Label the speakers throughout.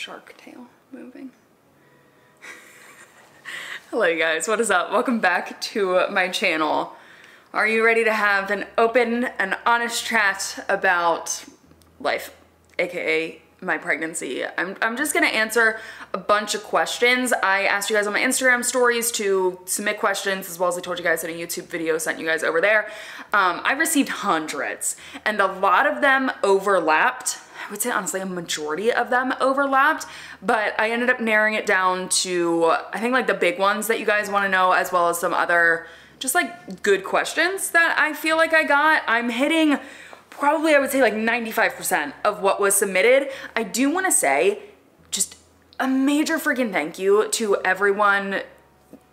Speaker 1: shark tail moving. Hello you guys, what is up? Welcome back to my channel. Are you ready to have an open and honest chat about life, aka my pregnancy? I'm just gonna answer a bunch of questions. I asked you guys on my Instagram stories to submit questions, as well as I told you guys in a YouTube video sent you guys over there. I received hundreds, and a lot of them overlapped. I would say honestly a majority of them overlapped, but I ended up narrowing it down to, I think, like the big ones that you guys want to know, as well as some other just like good questions that I feel like I got. I'm hitting probably, I would say, like 95% of what was submitted. I do want to say just a major freaking thank you to everyone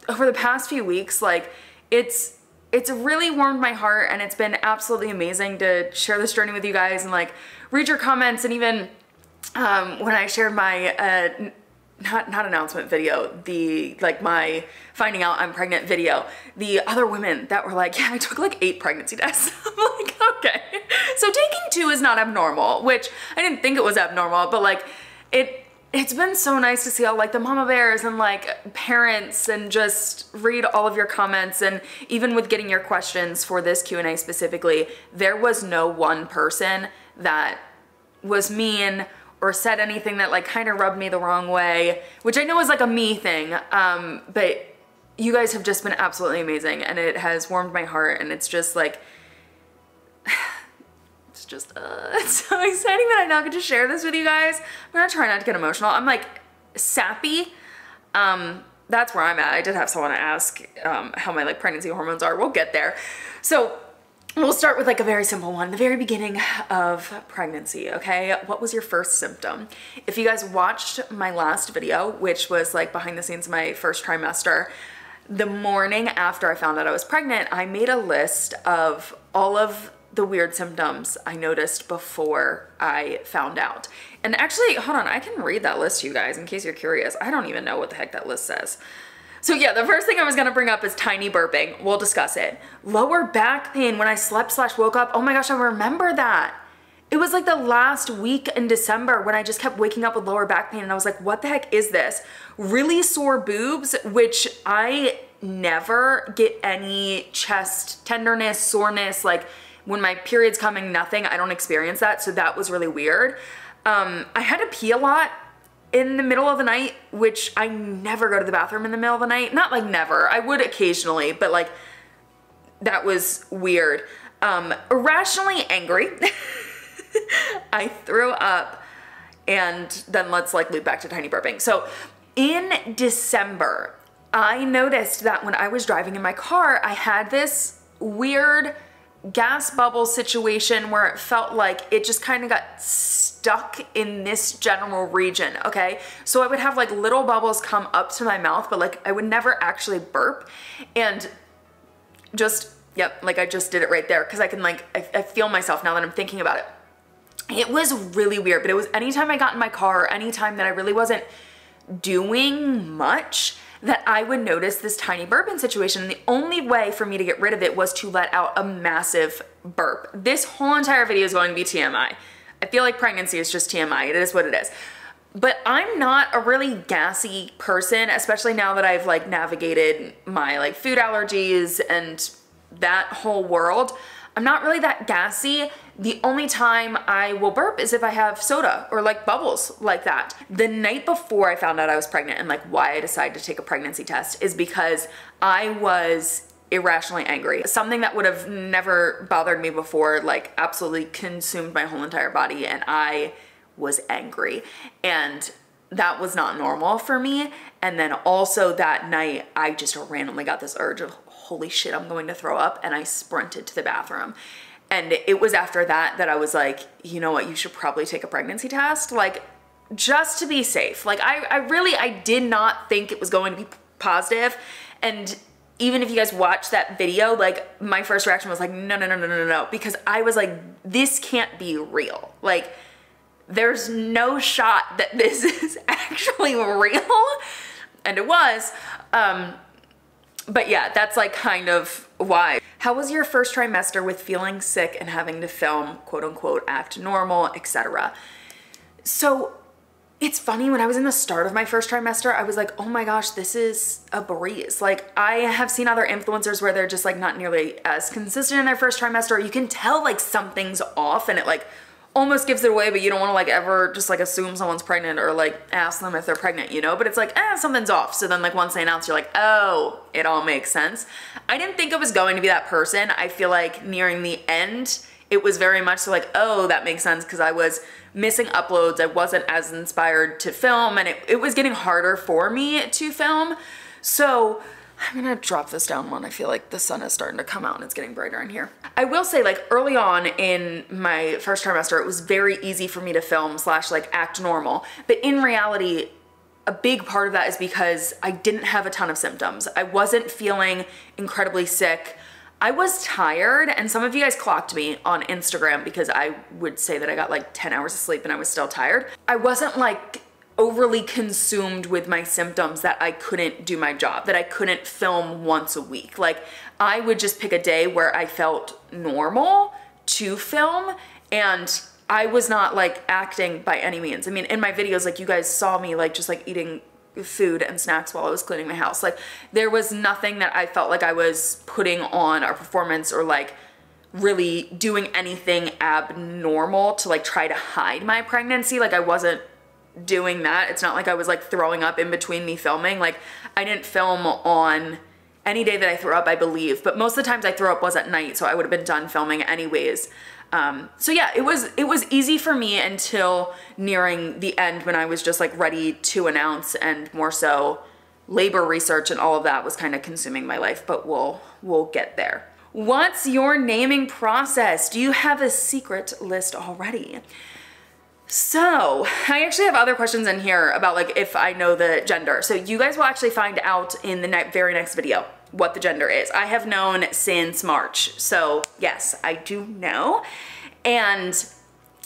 Speaker 1: over the past few weeks. Like it's really warmed my heart, and it's been absolutely amazing to share this journey with you guys and like read your comments. And even when I shared my not announcement video, my finding out I'm pregnant video, the other women that were like, yeah, I took like 8 pregnancy tests. I'm like, okay. So taking 2 is not abnormal, which I didn't think it was abnormal, but like it's been so nice to see all like the mama bears and like parents, and just read all of your comments. And even with getting your questions for this Q&A specifically, there was no one person that was mean or said anything that like kind of rubbed me the wrong way, which I know is like a me thing, but you guys have just been absolutely amazing, and it has warmed my heart. And it's just like, it's so exciting that I now get to share this with you guys. I'm gonna try not to get emotional. I'm like sappy. That's where I'm at. I did have someone ask how my like pregnancy hormones are. We'll get there. So we'll start with like a very simple one, the very beginning of pregnancy, okay? What was your first symptom? If you guys watched my last video, which was like behind the scenes of my first trimester, the morning after I found out I was pregnant, I made a list of all of the weird symptoms I noticed before I found out. And actually, hold on, I can read that list to you guys in case you're curious. I don't even know what the heck that list says. So yeah, the first thing I was gonna bring up is tiny burping. We'll discuss it. Lower back pain when I slept/woke up. Oh my gosh, I remember that. It was like the last week in December when I just kept waking up with lower back pain, and I was like, what the heck is this? Really sore boobs, which I never get any chest tenderness, soreness, like when my period's coming, nothing. I don't experience that, so that was really weird. I had to pee a lot in the middle of the night, which I never go to the bathroom in the middle of the night. Not like never, I would occasionally, but like that was weird. Irrationally angry. I threw up, and then let's like loop back to tiny burping. So in December, I noticed that when I was driving in my car, I had this weird gas bubble situation where it felt like it just kind of got stuck in this general region, okay? So I would have like little bubbles come up to my mouth, but like I would never actually burp. And just, yep, like I just did it right there, because I can like, I feel myself now that I'm thinking about it. It was really weird, but it was anytime I got in my car, or anytime that I really wasn't doing much, that I would notice this tiny burping situation. And the only way for me to get rid of it was to let out a massive burp. This whole entire video is going to be TMI. I feel like pregnancy is just TMI. It is what it is. But I'm not a really gassy person, especially now that I've like navigated my like food allergies and that whole world. I'm not really that gassy. The only time I will burp is if I have soda or like bubbles like that. The night before I found out I was pregnant, and like why I decided to take a pregnancy test, is because I was irrationally angry. Something that would have never bothered me before, like absolutely consumed my whole entire body, and I was angry. And that was not normal for me. And then also that night, I just randomly got this urge of, holy shit, I'm going to throw up, and I sprinted to the bathroom. And it was after that that I was like, you know what, you should probably take a pregnancy test, like just to be safe. Like I did not think it was going to be positive. And even if you guys watch that video, like my first reaction was like, no, because I was like, this can't be real. Like there's no shot that this is actually real. And it was. But yeah, that's like kind of why. How was your first trimester with feeling sick and having to film, quote unquote, act normal, etc.? So It's funny, when I was in the start of my first trimester, I was like, oh my gosh, this is a breeze. Like, I have seen other influencers where they're just like not nearly as consistent in their first trimester. You can tell like something's off and it like almost gives it away, but you don't want to like ever just like assume someone's pregnant or like ask them if they're pregnant, you know? But it's like, something's off. So then like once they announce, you're like, oh, it all makes sense. I didn't think I was going to be that person. I feel like nearing the end, it was very much so like, oh, that makes sense, because I was missing uploads. I wasn't as inspired to film, and it was getting harder for me to film. So I'm gonna drop this down one. I feel like the sun is starting to come out and it's getting brighter in here. I will say, like, early on in my first trimester, it was very easy for me to film / like act normal. But in reality, a big part of that is because I didn't have a ton of symptoms. I wasn't feeling incredibly sick. I was tired, and some of you guys clocked me on Instagram because I would say that I got like 10 hours of sleep and I was still tired. I wasn't like overly consumed with my symptoms that I couldn't do my job, that I couldn't film once a week. Like, I would just pick a day where I felt normal to film, and I was not like acting by any means. I mean, in my videos, like, you guys saw me like just like eating food and snacks while I was cleaning my house. Like, there was nothing that I felt like I was putting on a performance or like really doing anything abnormal to like try to hide my pregnancy. Like, I wasn't doing that. It's not like I was like throwing up in between me filming. Like, I didn't film on any day that I threw up, I believe, but most of the times I threw up was at night, so I would have been done filming anyways. So yeah, it was easy for me until nearing the end, when I was just like ready to announce, and more so labor research and all of that was kind of consuming my life, but we'll get there. What's your naming process? Do you have a secret list already? So I actually have other questions in here about like if I know the gender. So you guys will actually find out in the very next video what the gender is. I have known since March. So yes, I do know. And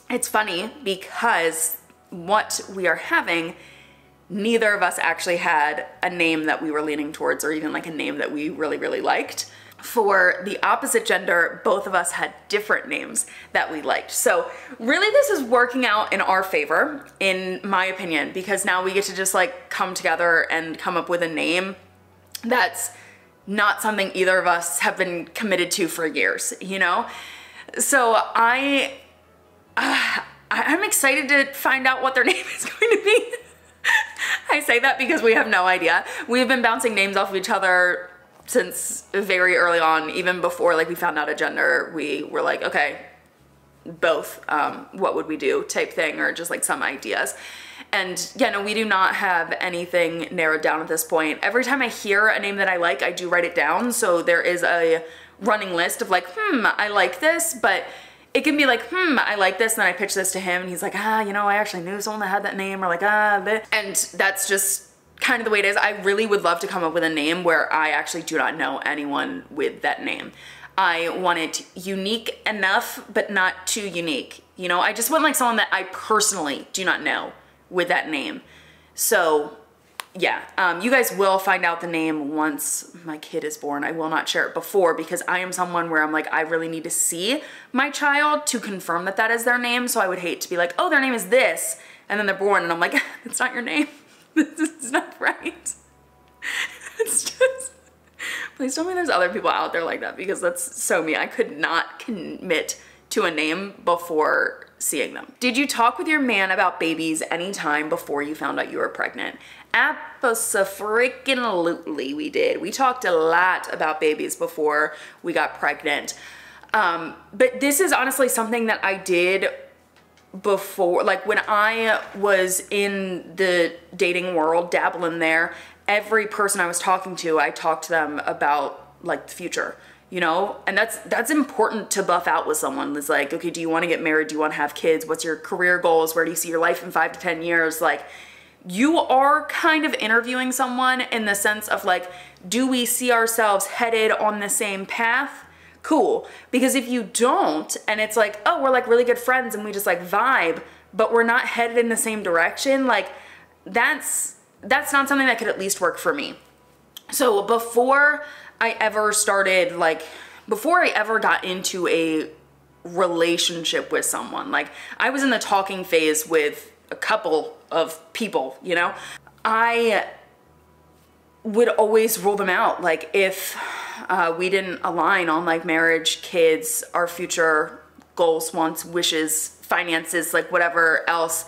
Speaker 1: it's funny because what we are having, neither of us actually had a name that we were leaning towards, or even like a name that we really, really liked. For the opposite gender, both of us had different names that we liked. So really this is working out in our favor, in my opinion, because now we get to just like come together and come up with a name that's not something either of us have been committed to for years, you know? So I'm excited to find out what their name is going to be. I say that because we have no idea. We've been bouncing names off of each other since very early on, even before like we found out a gender. We were like, okay, both, what would we do type thing, or just like some ideas. And yeah, no, we do not have anything narrowed down at this point. Every time I hear a name that I like, I do write it down. So there is a running list of like, I like this, but it can be like, I like this, and then I pitch this to him and he's like, you know, I actually knew someone that had that name, or like, this. And that's just kind of the way it is. I really would love to come up with a name where I actually do not know anyone with that name. I want it unique enough, but not too unique. You know, I just want like someone that I personally do not know with that name. So yeah, you guys will find out the name once my kid is born. I will not share it before, because I am someone where I'm like, I really need to see my child to confirm that that is their name. So I would hate to be like, oh, their name is this, and then they're born and I'm like, it's not your name. This is not right. It's just, please tell me there's other people out there like that, because that's so me. I could not commit to a name before seeing them. Did you talk with your man about babies anytime before you found out you were pregnant? Abso-freaking-lutely we did. We talked a lot about babies before we got pregnant. But this is honestly something that I did before, like when I was in the dating world, dabbling there, every person I was talking to, I talked to them about like the future, you know? And that's important to buff out with someone. It's like, okay, do you want to get married? Do you want to have kids? What's your career goals? Where do you see your life in 5 to 10 years? Like, you are kind of interviewing someone in the sense of like, do we see ourselves headed on the same path? Cool. Because if you don't, and it's like, oh, we're like really good friends and we just like vibe, but we're not headed in the same direction, like that's not something that could at least work for me. So before I ever started, like before I ever got into a relationship with someone, like I was in the talking phase with a couple of people, you know? I would always rule them out. Like if we didn't align on like marriage, kids, our future goals, wants, wishes, finances, like whatever else.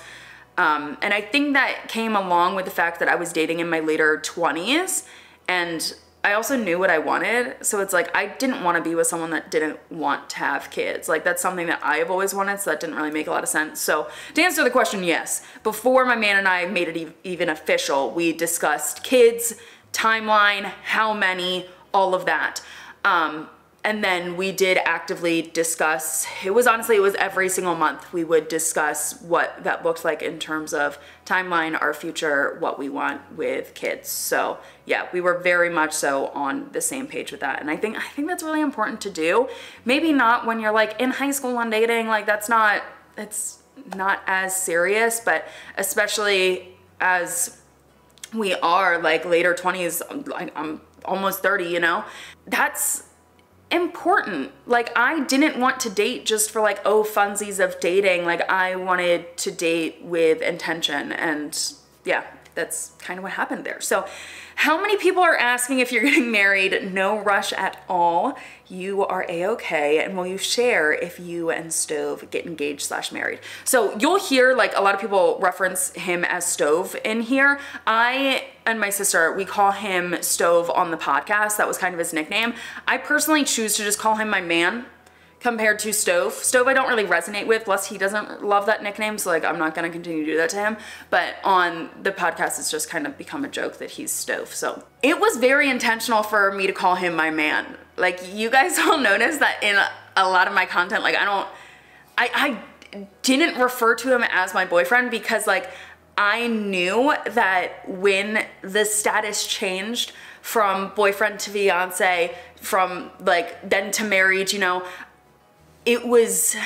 Speaker 1: And I think that came along with the fact that I was dating in my later 20s, and I also knew what I wanted. So it's like, I didn't want to be with someone that didn't want to have kids. Like that's something that I have always wanted. So that didn't really make a lot of sense. So to answer the question, yes, before my man and I made it even official, we discussed kids, timeline, how many, all of that. And then we did actively discuss, it was every single month we would discuss what that looked like in terms of timeline, our future, what we want with kids. So yeah, we were very much so on the same page with that. And I think that's really important to do. Maybe not when you're like in high school and dating, like it's not as serious, but especially as we are like later 20s, like I'm almost 30, you know, that's important. Like I didn't want to date just for like, oh, funsies of dating. Like I wanted to date with intention, and yeah, that's kind of what happened there. So how many people are asking if you're getting married? No rush at all. You are a-okay. And will you share if you and Stove get engaged / married? So you'll hear like a lot of people reference him as Stove in here. I and my sister, we call him Stove on the podcast. That was kind of his nickname. I personally choose to just call him my man compared to Stove. Stove I don't really resonate with, plus he doesn't love that nickname, so like I'm not gonna continue to do that to him. But on the podcast, it's just kind of become a joke that he's Stove. So it was very intentional for me to call him my man. Like you guys all notice that in a lot of my content, like I didn't refer to him as my boyfriend because like I knew that when the status changed from boyfriend to fiance, from like then to married, you know, it was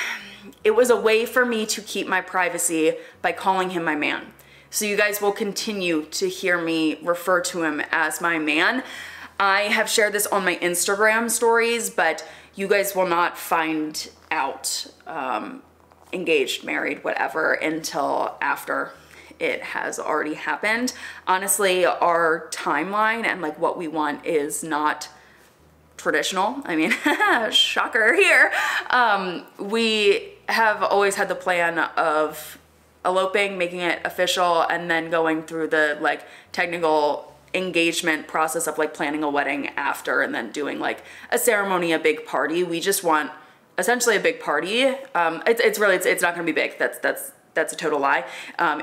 Speaker 1: a way for me to keep my privacy by calling him my man. So you guys will continue to hear me refer to him as my man. I have shared this on my Instagram stories, but you guys will not find out engaged, married, whatever, until after it has already happened. Honestly, our timeline and like what we want is not traditional. I mean, shocker here. We have always had the plan of eloping, making it official, and then going through the like technical engagement process of like planning a wedding after, and then doing like a ceremony, a big party. We just want essentially a big party. It's not gonna be big. That's a total lie.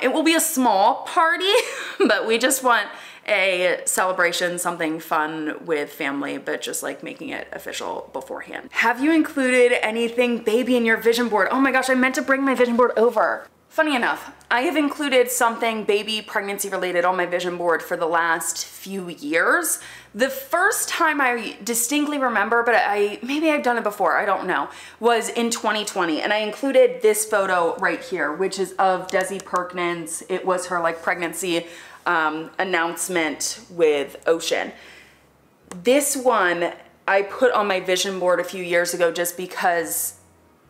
Speaker 1: It will be a small party, but we just want a celebration, something fun with family, but just like making it official beforehand. Have you included anything baby in your vision board? Oh my gosh, I meant to bring my vision board over. Funny enough, I have included something baby pregnancy related on my vision board for the last few years. The first time I distinctly remember, but maybe I've done it before, I don't know, was in 2020. And I included this photo right here, which is of Desi Perkins. It was her like pregnancy announcement with Ocean. This one I put on my vision board a few years ago just because,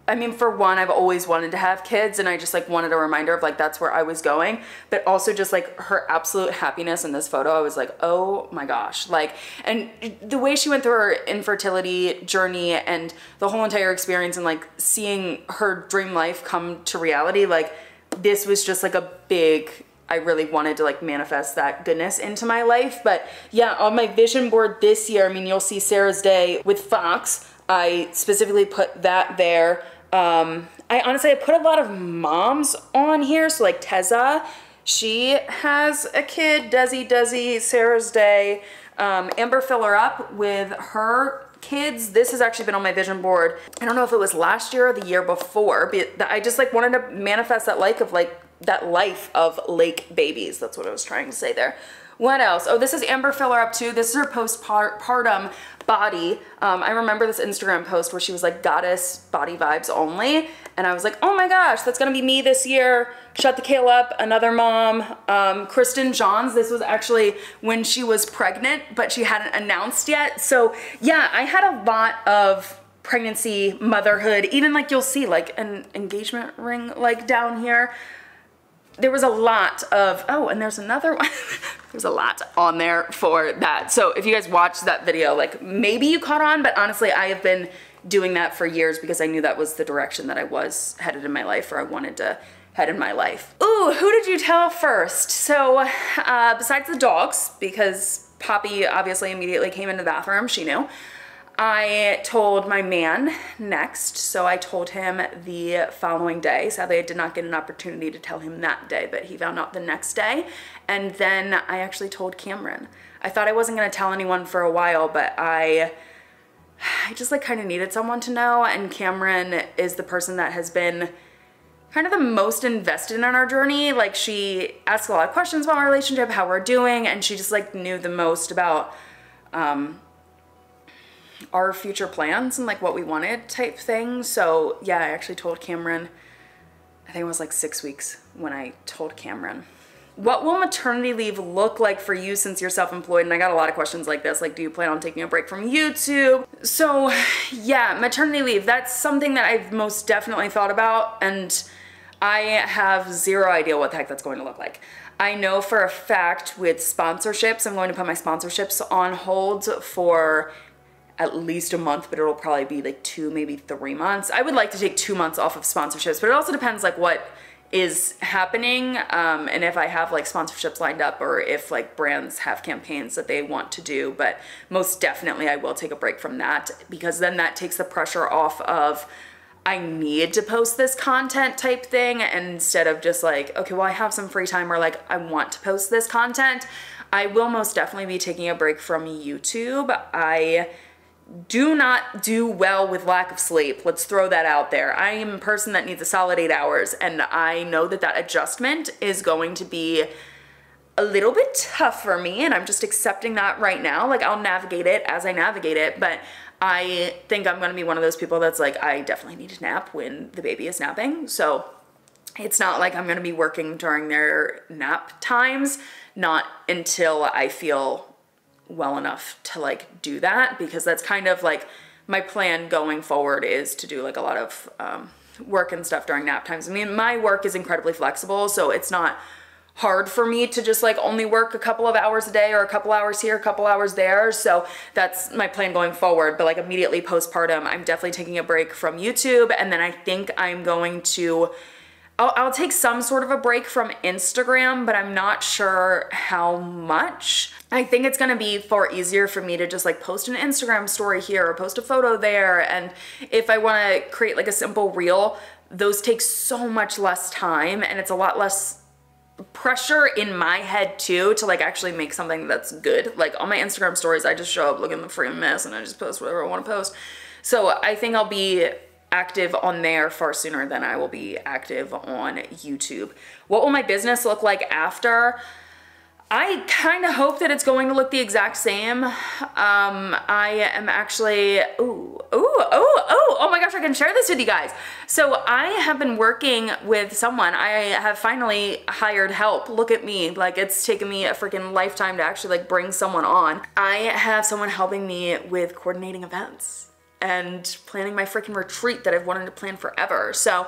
Speaker 1: I mean, for one, I've always wanted to have kids, and I just like wanted a reminder of like that's where I was going, but also just like her absolute happiness in this photo. I was like, oh my gosh, like, and the way she went through her infertility journey and the whole entire experience, and like seeing her dream life come to reality, like this was just like a big, I really wanted to like manifest that goodness into my life. But yeah, on my vision board this year, I mean, you'll see Sarah's Day with Fox. I specifically put that there. I put a lot of moms on here. So like Teza, she has a kid, Desi, Sarah's Day. Amber Fill Her Up with her kids. This has actually been on my vision board. I don't know if it was last year or the year before, but I just like wanted to manifest that life of lake babies. That's what I was trying to say there. What else? Oh, this is Amber Fill Her Up too. This is her postpartum body. I remember this Instagram post where she was like, goddess body vibes only. And I was like, oh my gosh, that's gonna be me this year. Shut the Kale Up, another mom. Kristen Johns, this was actually when she was pregnant, but she hadn't announced yet. So yeah, I had a lot of pregnancy, motherhood, even like you'll see like an engagement ring like down here. there was a lot of, oh, and there's another one. There's a lot on there for that. So if you guys watched that video, like maybe you caught on, but honestly, I have been doing that for years because I knew that was the direction that I was headed in my life, or I wanted to head in my life. Ooh, who did you tell first? So besides the dogs, because Poppy obviously immediately came into the bathroom, she knew. I told my man next, so I told him the following day. Sadly, I did not get an opportunity to tell him that day, but he found out the next day. And then I actually told Cameron. I thought I wasn't gonna tell anyone for a while, but I just like kind of needed someone to know, and Cameron is the person that has been kind of the most invested in our journey. Like, she asks a lot of questions about my relationship, how we're doing, and she just like knew the most about our future plans and like what we wanted type thing. So yeah, I actually told Cameron, I think it was like 6 weeks when I told Cameron. What will maternity leave look like for you since you're self-employed? And I got a lot of questions like this, like, do you plan on taking a break from YouTube? So yeah, maternity leave, that's something that I've most definitely thought about, and I have zero idea what the heck that's going to look like. I know for a fact with sponsorships, I'm going to put my sponsorships on hold for at least a month, but it'll probably be like 2, maybe 3 months. I would like to take 2 months off of sponsorships, but it also depends like what is happening, and if I have like sponsorships lined up, or if like brands have campaigns that they want to do. But most definitely I will take a break from that, because then that takes the pressure off of I need to post this content type thing, and instead of just like, okay, well I have some free time, or like I want to post this content. I will most definitely be taking a break from YouTube. I do not do well with lack of sleep. Let's throw that out there. I am a person that needs a solid 8 hours, and I know that that adjustment is going to be a little bit tough for me, and I'm just accepting that right now. Like, I'll navigate it as I navigate it, but I think I'm gonna be one of those people that's like, I definitely need to nap when the baby is napping. So it's not like I'm gonna be working during their nap times, not until I feel well enough to like do that, because that's kind of like my plan going forward, is to do like a lot of work and stuff during nap times. I mean, my work is incredibly flexible, so it's not hard for me to just like only work a couple of hours a day, or a couple hours here, a couple hours there. So that's my plan going forward. But like immediately postpartum, I'm definitely taking a break from YouTube, and then I think I'm going to I'll take some sort of a break from Instagram, but I'm not sure how much. I think it's gonna be far easier for me to just like post an Instagram story here, or post a photo there. And if I wanna create like a simple reel, those take so much less time, and it's a lot less pressure in my head too to like actually make something that's good. Like on my Instagram stories, I just show up looking the freaking mess, and I just post whatever I wanna post. So I think I'll be active on there far sooner than I will be active on YouTube. What will my business look like after? I kind of hope that it's going to look the exact same. I am actually, oh my gosh, I can share this with you guys. So I have been working with someone. I have finally hired help. Look at me, like it's taken me a freaking lifetime to actually like bring someone on. I have someone helping me with coordinating events and planning my freaking retreat that I've wanted to plan forever. So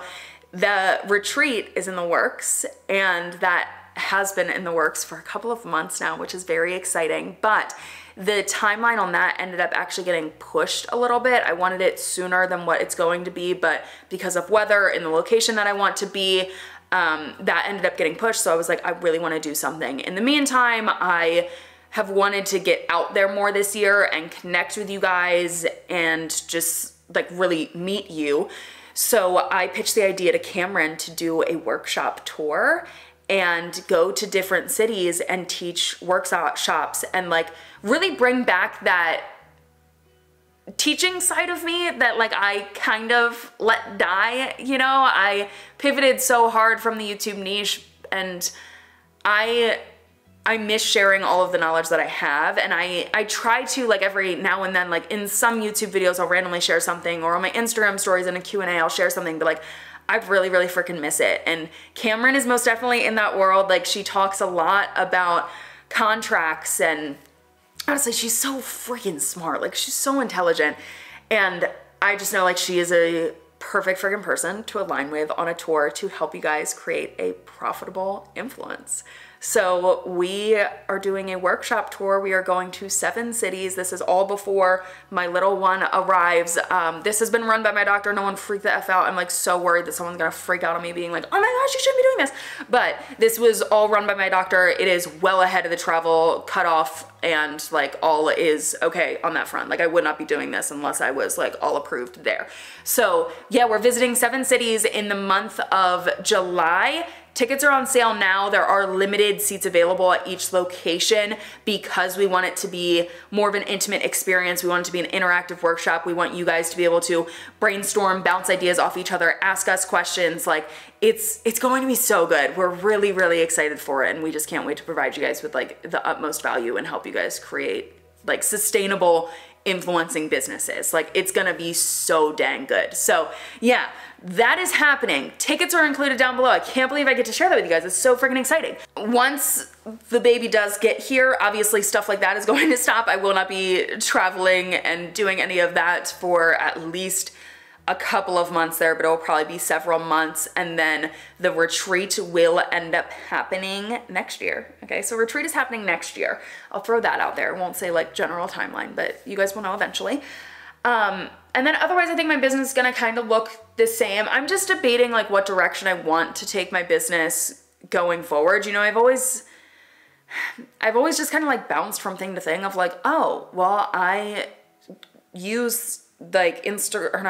Speaker 1: the retreat is in the works, and that has been in the works for a couple of months now, which is very exciting. But the timeline on that ended up actually getting pushed a little bit. I wanted it sooner than what it's going to be, but because of weather and the location that I want to be, that ended up getting pushed. So I was like, I really want to do something. In the meantime, I have wanted to get out there more this year and connect with you guys and just like really meet you. So I pitched the idea to Cameron to do a workshop tour and go to different cities and teach workshops and like really bring back that teaching side of me that like I kind of let die. You know, I pivoted so hard from the YouTube niche, and I miss sharing all of the knowledge that I have, and I try to like every now and then, like in some YouTube videos I'll randomly share something, or on my Instagram stories in a Q&A I'll share something, but like I really freaking miss it. And Cameron is most definitely in that world. Like she talks a lot about contracts, and honestly she's so freaking smart, like she's so intelligent, and I just know like she is a perfect friggin' person to align with on a tour to help you guys create a profitable influence. So we are doing a workshop tour. We are going to 7 cities. This is all before my little one arrives. This has been run by my doctor. No one freaked the F out. I'm like so worried that someone's gonna freak out on me being like, oh my gosh, you shouldn't be doing this. But this was all run by my doctor. It is well ahead of the travel cutoff and like all is okay on that front. Like I would not be doing this unless I was like all approved there. So yeah, we're visiting 7 cities in the month of July. Tickets are on sale now. There are limited seats available at each location because we want it to be more of an intimate experience. We want it to be an interactive workshop. We want you guys to be able to brainstorm, bounce ideas off each other, ask us questions. Like it's going to be so good. We're really, really excited for it. And we just can't wait to provide you guys with like the utmost value and help you guys create like sustainable influencing businesses. Like it's gonna be so dang good. So yeah, that is happening. Tickets are included down below. I can't believe I get to share that with you guys. It's so freaking exciting. Once the baby does get here, obviously stuff like that is going to stop. I will not be traveling and doing any of that for at least a couple of months there, but it'll probably be several months. And then the retreat will end up happening next year. Okay, so retreat is happening next year. I'll throw that out there. I won't say like general timeline, but you guys will know eventually. And then otherwise I think my business is gonna kind of look the same. I'm just debating like what direction I want to take my business going forward. You know, I've always just kind of like bounced from thing to thing of like, oh, well, I use like Lightroom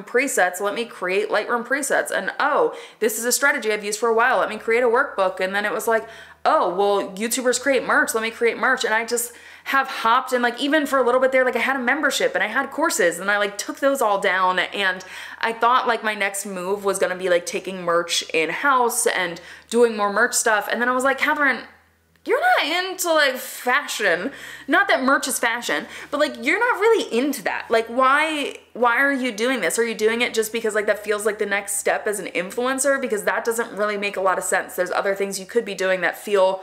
Speaker 1: presets. Let me create Lightroom presets. And oh, this is a strategy I've used for a while. Let me create a workbook. And then it was like, oh, well, YouTubers create merch. Let me create merch. And I just have hopped and like even for a little bit there, like I had a membership and I had courses and I like took those all down. And I thought like my next move was gonna be like taking merch in-house and doing more merch stuff. And then I was like, Cathrin, you're not into like fashion. Not that merch is fashion, but like you're not really into that. Like why are you doing this? Are you doing it just because like that feels like the next step as an influencer? Because that doesn't really make a lot of sense. There's other things you could be doing that feel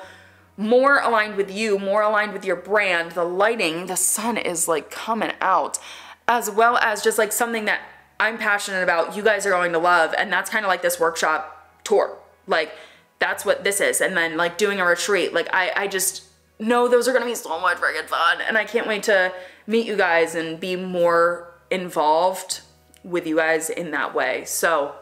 Speaker 1: more aligned with you, more aligned with your brand. The lighting, the sun is like coming out, as well as just like something that I'm passionate about, you guys are going to love. And that's kind of like this workshop tour. Like that's what this is. And then like doing a retreat, like I just know those are gonna be so much freaking fun. And I can't wait to meet you guys and be more involved with you guys in that way. So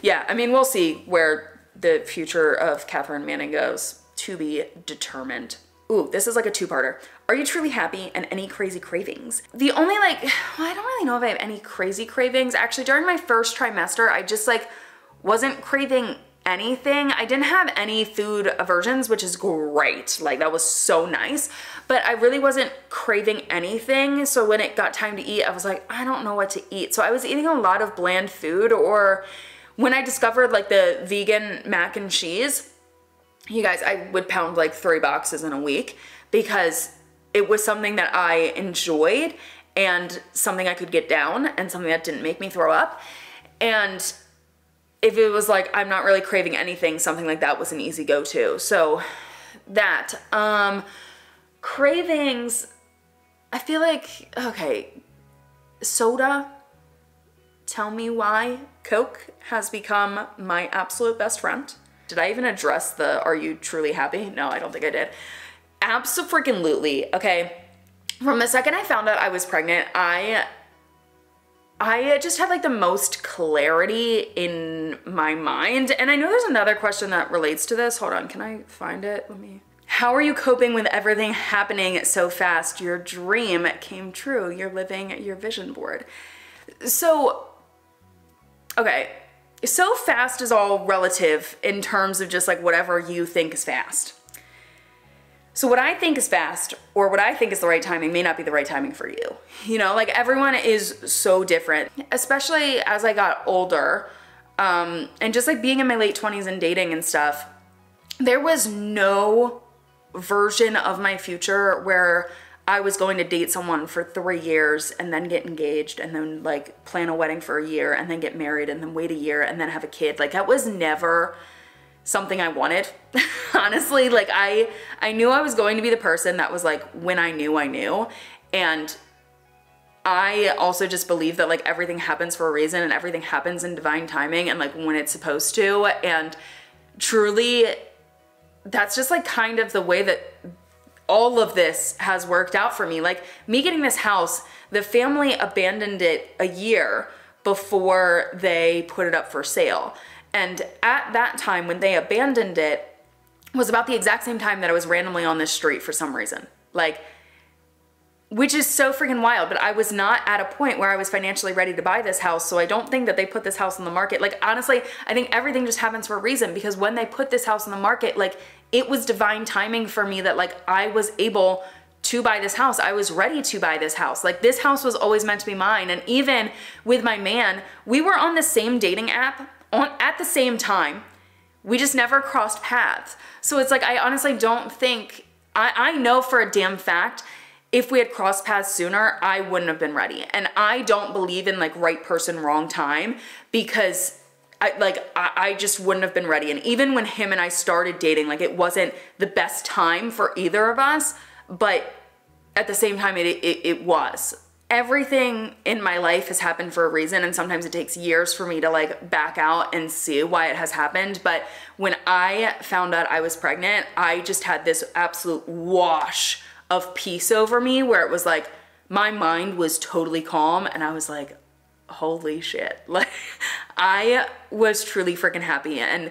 Speaker 1: yeah, I mean, we'll see where the future of Cathrin Manning goes, to be determined. Ooh, this is like a 2-parter. Are you truly happy and any crazy cravings? The only like, well, I don't really know if I have any crazy cravings. Actually, during my first trimester, I just like wasn't craving anything. I didn't have any food aversions, which is great. Like that was so nice, but I really wasn't craving anything. So when it got time to eat, I was like, I don't know what to eat. So I was eating a lot of bland food, or when I discovered like the vegan mac and cheese, you guys, I would pound like 3 boxes in a week because it was something that I enjoyed and something I could get down and something that didn't make me throw up. And if it was like, I'm not really craving anything, something like that was an easy go-to. So that, cravings, I feel like, okay, soda, tell me why. Coke has become my absolute best friend. Did I even address the, are you truly happy? No, I don't think I did. Abso-freaking-lutely, okay? From the second I found out I was pregnant, I just had like the most clarity in my mind. And I know there's another question that relates to this. Hold on, can I find it? How are you coping with everything happening so fast? Your dream came true. You're living your vision board. So, okay. So fast is all relative in terms of just like whatever you think is fast. So what I think is fast, or what I think is the right timing, may not be the right timing for you. You know, like everyone is so different, especially as I got older, and just like being in my late 20s and dating and stuff, there was no version of my future where I was going to date someone for 3 years and then get engaged and then like plan a wedding for a year and then get married and then wait a year and then have a kid. Like that was never something I wanted. Honestly, like I knew I was going to be the person that was like, when I knew, I knew. And I also just believe that like everything happens for a reason and everything happens in divine timing and like when it's supposed to. And truly, that's just like kind of the way that all of this has worked out for me. Like me getting this house, the family abandoned it a year before they put it up for sale. And at that time when they abandoned it was about the exact same time that I was randomly on this street for some reason. Like, which is so freaking wild, but I was not at a point where I was financially ready to buy this house, so I don't think that they put this house on the market. Like, honestly, I think everything just happens for a reason, because when they put this house on the market, like, it was divine timing for me that, like, I was able to buy this house. I was ready to buy this house. Like, this house was always meant to be mine, and even with my man, we were on the same dating app at the same time. We just never crossed paths. So it's like, I honestly don't think, I know for a damn fact, if we had crossed paths sooner, I wouldn't have been ready. And I don't believe in like right person, wrong time, because I just wouldn't have been ready. And even when him and I started dating, like it wasn't the best time for either of us, but at the same time, it was. Everything in my life has happened for a reason, and sometimes it takes years for me to like back out and see why it has happened. But when I found out I was pregnant, I just had this absolute wash of peace over me where it was like, my mind was totally calm and I was like, holy shit. Like, I was truly freaking happy. And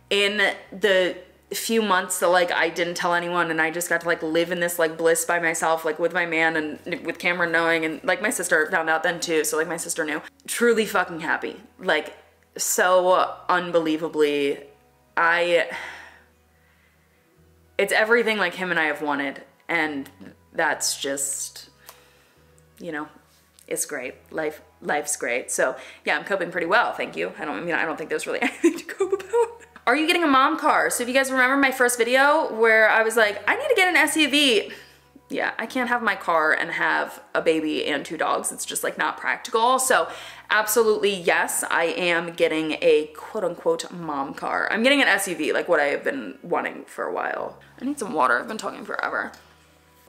Speaker 1: in the few months that like I didn't tell anyone and I just got to like live in this like bliss by myself, like with my man and with Cameron knowing, and like my sister found out then too, so like my sister knew. Truly fucking happy. Like, so unbelievably, it's everything like him and I have wanted. And that's just, you know, it's great. Life's great. So yeah, I'm coping pretty well, thank you. I don't think there's really anything to cope about. Are you getting a mom car? So if you guys remember my first video where I was like, I need to get an SUV. Yeah, I can't have my car and have a baby and 2 dogs. It's just like not practical. So absolutely yes, I am getting a quote unquote mom car. I'm getting an SUV, like what I have been wanting for a while. I need some water, I've been talking forever.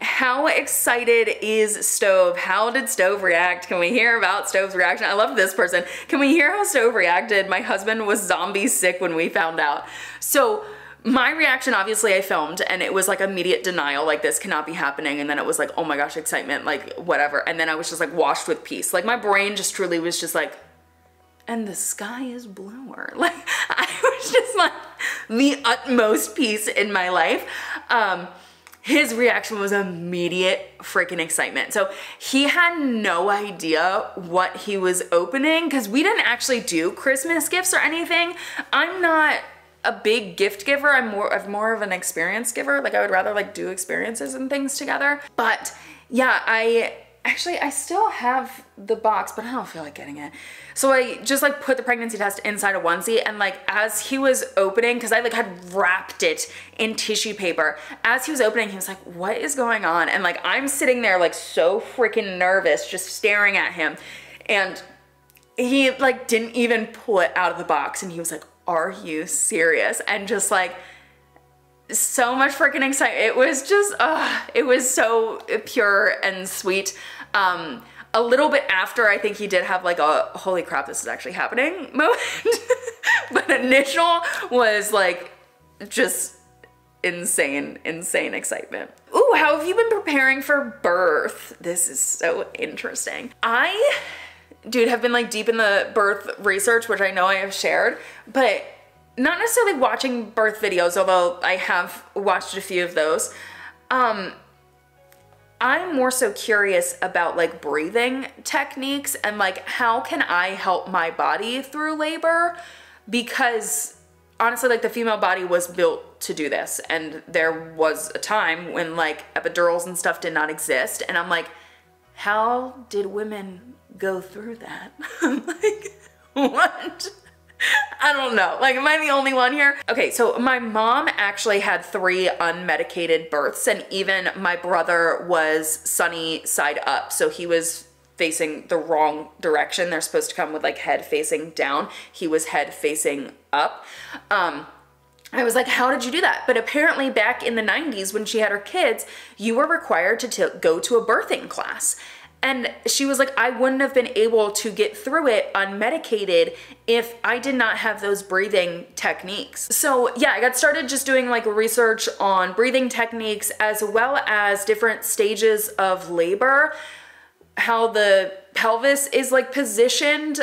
Speaker 1: How excited is Stove? How did Stove react? Can we hear about Stove's reaction? I love this person. Can we hear how Stove reacted? My husband was zombie sick when we found out. So my reaction, obviously I filmed and it was like immediate denial, like this cannot be happening. And then it was like, oh my gosh, excitement, like whatever. And then I was just like washed with peace. Like my brain just truly was just like, and the sky is bluer. Like I was just like the utmost peace in my life. His reaction was immediate freaking excitement. So he had no idea what he was opening because we didn't actually do Christmas gifts or anything. I'm not a big gift giver. I'm more of an experience giver. Like I would rather like do experiences and things together. But yeah, I still have the box, but I don't feel like getting it. So I just like put the pregnancy test inside a onesie, and like as he was opening, because I like had wrapped it in tissue paper, as he was opening, he was like, what is going on? And like I'm sitting there like so freaking nervous, just staring at him. And he like didn't even pull it out of the box, and he was like, are you serious? And just like, so much freaking excitement. It was just, it was so pure and sweet. A little bit after, I think he did have like a holy crap, this is actually happening moment. But initial was like just insane excitement. Ooh, how have you been preparing for birth? This is so interesting. I, dude, have been like deep in the birth research, which I know I have shared, but not necessarily watching birth videos, although I have watched a few of those. I'm more so curious about like breathing techniques and like how can I help my body through labor, because honestly like the female body was built to do this, and there was a time when like epidurals and stuff did not exist, and I'm like, how did women go through that? Like, what? I don't know, like, am I the only one here? Okay, so my mom actually had 3 unmedicated births, and even my brother was sunny side up, so he was facing the wrong direction. They're supposed to come with like head facing down. He was head facing up. I was like, how did you do that? But apparently back in the 90s when she had her kids, you were required to go to a birthing class. And she was like, I wouldn't have been able to get through it unmedicated if I did not have those breathing techniques. So yeah, I got started just doing like research on breathing techniques as well as different stages of labor, how the pelvis is like positioned,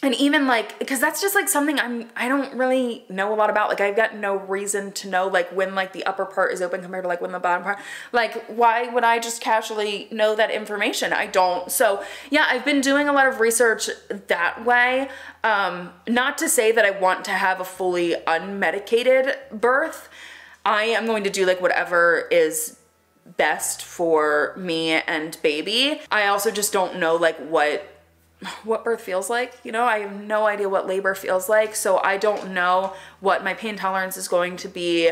Speaker 1: and even like, because that's just like something I don't really know a lot about. Like I've got no reason to know like when like the upper part is open compared to like when the bottom part, like why would I just casually know that information? I don't. So yeah, I've been doing a lot of research that way. Not to say that I want to have a fully unmedicated birth. I am going to do like whatever is best for me and baby. I also just don't know like what birth feels like. You know, I have no idea what labor feels like, so I don't know what my pain tolerance is going to be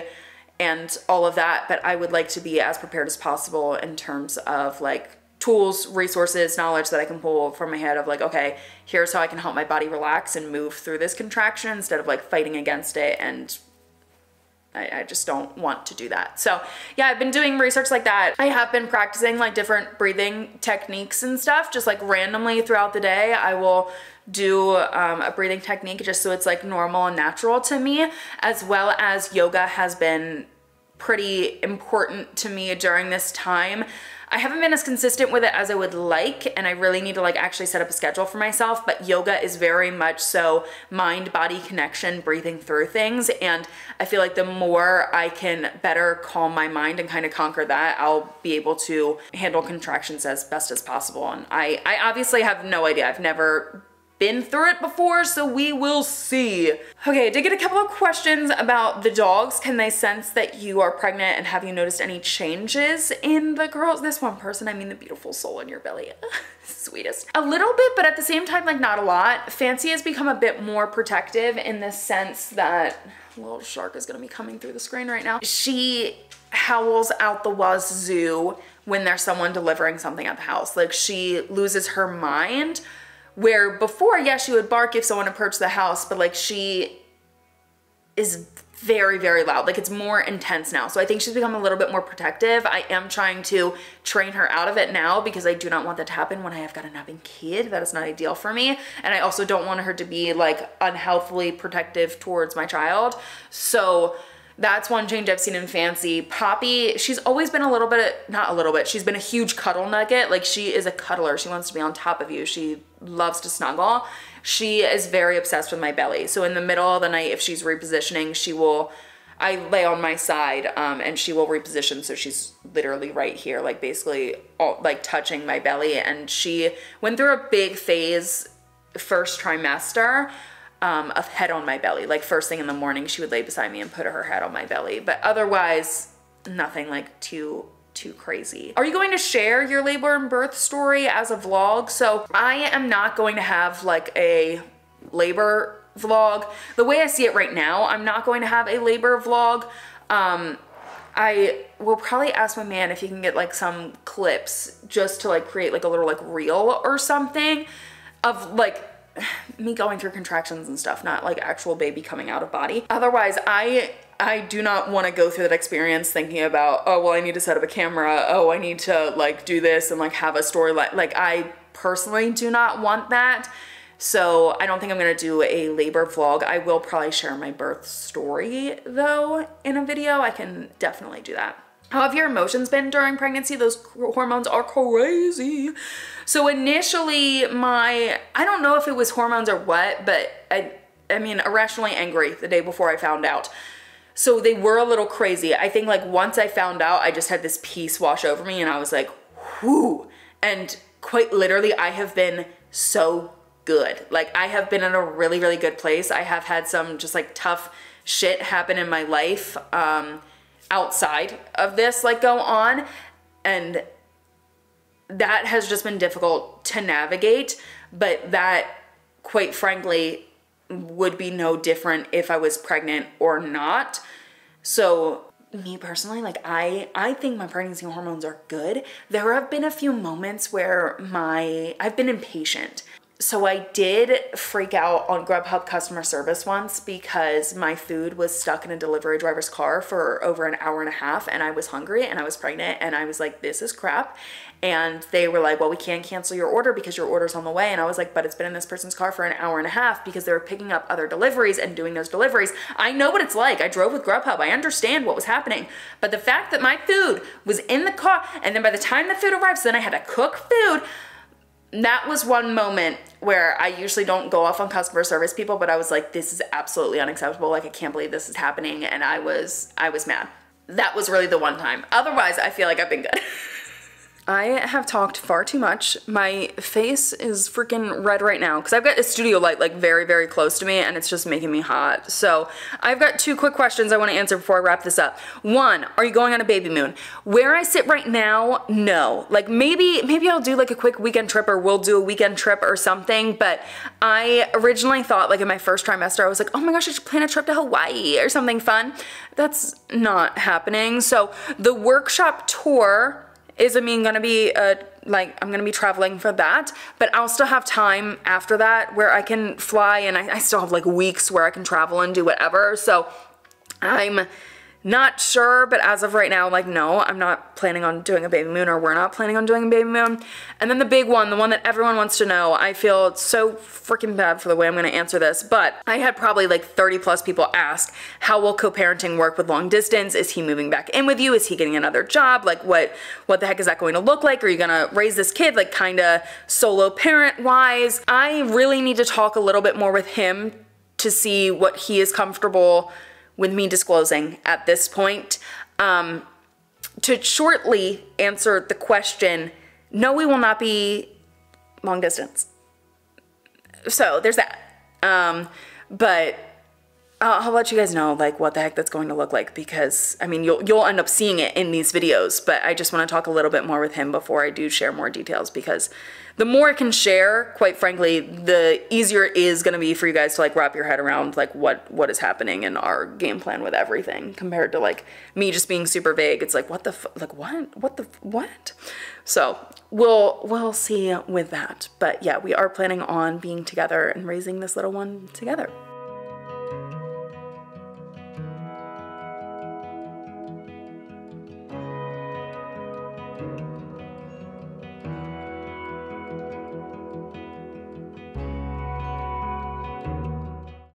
Speaker 1: and all of that, but I would like to be as prepared as possible in terms of like tools, resources, knowledge that I can pull from my head of like, okay, here's how I can help my body relax and move through this contraction instead of like fighting against it, and I just don't want to do that. So yeah, I've been doing research like that. I have been practicing like different breathing techniques and stuff, just like randomly throughout the day. I will do a breathing technique just so it's like normal and natural to me, as well as yoga has been pretty important to me during this time. I haven't been as consistent with it as I would like, and I really need to like actually set up a schedule for myself, but yoga is very much so mind-body connection, breathing through things, and I feel like the more I can better calm my mind and kind of conquer that, I'll be able to handle contractions as best as possible. And I obviously have no idea. I've never been through it before, so we will see. Okay, I did get a couple of questions about the dogs. Can they sense that you are pregnant, and have you noticed any changes in the girls? This one person, I mean the beautiful soul in your belly. Sweetest. A little bit, but at the same time, like not a lot. Fancy has become a bit more protective in the sense that, a little shark is gonna be coming through the screen right now. She howls out the wazoo when there's someone delivering something at the house. Like she loses her mind. Where before, yeah, she would bark if someone approached the house, but like she is very, very loud. Like it's more intense now. So I think she's become a little bit more protective. I am trying to train her out of it now because I do not want that to happen when I have got a napping kid. That is not ideal for me. And I also don't want her to be like unhealthily protective towards my child. So that's one change I've seen in Fancy. Poppy, she's always been a little bit, not a little bit, she's been a huge cuddle nugget. Like she is a cuddler. She wants to be on top of you. She loves to snuggle. She is very obsessed with my belly. So in the middle of the night, if she's repositioning, I lay on my side and she will reposition. So she's literally right here, like basically like touching my belly. And she went through a big phase first trimester of head on my belly. Like first thing in the morning, she would lay beside me and put her head on my belly. But otherwise, nothing like too crazy. Are you going to share your labor and birth story as a vlog? So I am not going to have like a labor vlog. The way I see it right now, I'm not going to have a labor vlog. I will probably ask my man if he can get like some clips just to like create like a little like reel or something of like me going through contractions and stuff, not like actual baby coming out of body. Otherwise, I do not want to go through that experience thinking about, oh, well, I need to set up a camera. Oh, I need to like do this and like have a storyline. Like I personally do not want that. So I don't think I'm going to do a labor vlog. I will probably share my birth story though in a video. I can definitely do that. How have your emotions been during pregnancy? Those hormones are crazy. So initially I don't know if it was hormones or what, but I mean, irrationally angry the day before I found out. So they were a little crazy. I think like once I found out, I just had this peace wash over me and I was like, whoo. And quite literally, I have been so good. Like I have been in a really, really good place. I have had some just like tough shit happen in my life outside of this like go on, and that has just been difficult to navigate, but that quite frankly would be no different if I was pregnant or not. So me personally, like I think my pregnancy hormones are good. There have been a few moments where I've been impatient. So I did freak out on Grubhub customer service once because my food was stuck in a delivery driver's car for over an hour and a half, and I was hungry and I was pregnant and I was like, this is crap. And they were like, well, we can't cancel your order because your order's on the way. And I was like, but it's been in this person's car for an hour and a half because they were picking up other deliveries and doing those deliveries. I know what it's like. I drove with Grubhub. I understand what was happening. But the fact that my food was in the car, and then by the time the food arrived, so then I had to cook food, that was one moment where I usually don't go off on customer service people, but I was like, this is absolutely unacceptable. Like, I can't believe this is happening. And I was mad. That was really the one time. Otherwise, I feel like I've been good. I have talked far too much. My face is freaking red right now because I've got a studio light like very, very close to me and it's just making me hot. So I've got 2 quick questions I want to answer before I wrap this up. 1, are you going on a baby moon? Where I sit right now, no. Like maybe I'll do like a quick weekend trip, or we'll do a weekend trip or something. But I originally thought, like in my first trimester, I was like, oh my gosh, I should plan a trip to Hawaii or something fun. That's not happening. So the workshop tour is, gonna be I'm gonna be traveling for that, but I'll still have time after that where I can fly, and I still have like weeks where I can travel and do whatever. So I'm not sure, but as of right now, like, no, I'm not planning on doing a baby moon, or we're not planning on doing a baby moon. And then the big one, the one that everyone wants to know, I feel so freaking bad for the way I'm gonna answer this, but I had probably like 30 plus people ask, how will co-parenting work with long distance? Is he moving back in with you? Is he getting another job? Like, what the heck is that going to look like? Are you gonna raise this kid like kinda solo parent wise? I really need to talk a little bit more with him to see what he is comfortable with me disclosing at this point. To shortly answer the question, no, we will not be long distance. So there's that. But I'll let you guys know like what the heck that's going to look like, because you'll end up seeing it in these videos, but I just want to talk a little bit more with him before I do share more details, because the more I can share, quite frankly, the easier it is going to be for you guys to like wrap your head around like what is happening in our game plan with everything, compared to like me just being super vague. It's like, what? So we'll see with that. But yeah, we are planning on being together and raising this little one together.